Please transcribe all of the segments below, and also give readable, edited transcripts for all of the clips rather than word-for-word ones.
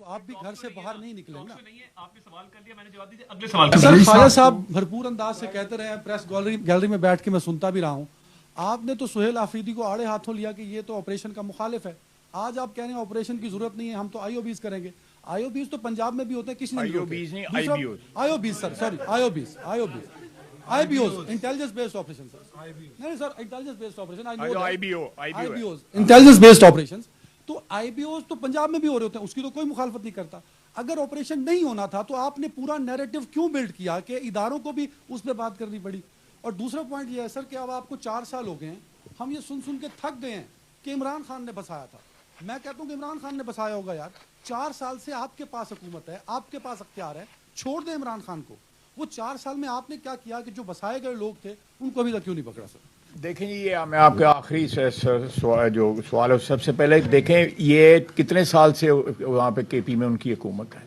तो आप भी घर से बाहर नहीं निकले ना। आपने सवाल कर लिया, मैंने जवाब दिया, अगले सवाल सर ख्वाजा साहब भरपूर अंदाज से कहते रहे हैं, प्रेस गैलरी में बैठ के मैं सुनता भी रहा हूँ। आपने तो सुहेल आफरीदी को आड़े हाथों लिया कि ये तो ऑपरेशन का मुखालिफ है। आज आप कह रहे हैं ऑपरेशन की जरूरत नहीं है, हम तो आईओबीज करेंगे। आईओबीज तो पंजाब में भी होते हैं, किसी ने आईओबीज नहीं, IBO. IOBs sir, sorry IOBs IBOs intelligence based operation sir. नहीं sir, intelligence based operation IBO intelligence based operation. तो आईबीओज तो पंजाब में भी हो रहे होते हैं, उसकी तो कोई मुखालफत नहीं करता। अगर ऑपरेशन नहीं होना था तो आपने पूरा नैरेटिव क्यों बिल्ड किया कि इदारों को भी उस पर बात करनी पड़ी। और दूसरा पॉइंट ये है सर कि अब आपको 4 साल हो गए हैं, हम ये सुन के थक गए हैं कि इमरान खान ने बसाया था। मैं कहता हूं कि इमरान खान ने बसाया होगा यार। 4 साल से आपके पास हुकूमत है, आपके पास अख्तियार है, छोड़ दें इमरान खान को। वो 4 साल में आपने क्या किया कि जो बसाए गए लोग थे उनको अभी तक क्यों नहीं पकड़ा सर? देखें जी, ये मैं आपके आखिरी जो सवाल है सबसे पहले देखें, ये कितने साल से वहाँ पे केपी में उनकी हुकूमत है।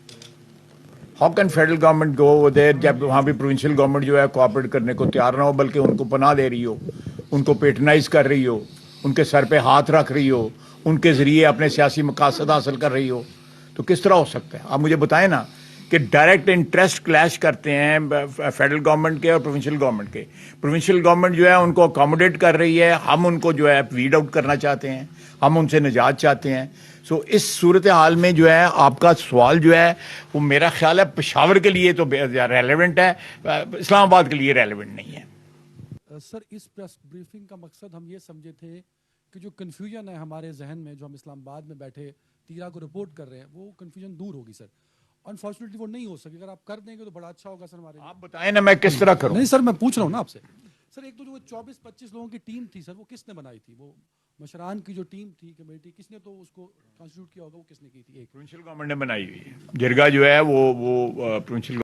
How can federal government go there जब वहाँ पे प्रोविंशियल गवर्नमेंट जो है कोऑपरेट करने को तैयार ना हो, बल्कि उनको पनाह दे रही हो, उनको पेट्रनाइज कर रही हो, उनके सर पे हाथ रख रही हो, उनके ज़रिए अपने सियासी मकासद हासिल कर रही हो, तो किस तरह हो सकता है? आप मुझे बताएं ना कि डायरेक्ट इंटरेस्ट क्लैश करते हैं फेडरल गवर्नमेंट के और प्रोविंशियल गवर्नमेंट के। प्रोविंशियल गवर्नमेंट जो है उनको अकोमोडेट कर रही है, हम उनको जो है वीड आउट करना चाहते हैं, हम उनसे निजात चाहते हैं। सो इस सूरत हाल में जो है आपका सवाल जो है वो मेरा ख्याल है पेशावर के लिए तो रेलेवेंट है, इस्लामाबाद के लिए रेलेवेंट नहीं है। सर इस प्रेस ब्रीफिंग का मकसद हम ये समझे थे कि जो कन्फ्यूजन है हमारे जहन में, जो हम इस्लामाबाद में बैठे तीरा को रिपोर्ट कर रहे हैं, वो कन्फ्यूजन दूर होगी सर। अनफॉर्चुनेटली वो नहीं हो सकी। अगर आप कर देंगे तो बड़ा अच्छा होगा सर हमारे लिए। आप बताएं ना मैं किस तरह करूं। नहीं सर, मैं पूछ रहा हूँ ना आपसे। सर एक तो जो 24-25 लोगों की टीम थी सर, वो किसने बनाई थी? वो मशरान की जो टीम थी कमेटी, किसने तो उसको कॉन्स्टिट्यूट किया होगा, वो किसने की थी? एक प्रोविंशियल गवर्नमेंट ने बनाई हुई है। जिरगा जो है वो प्रोविंशियल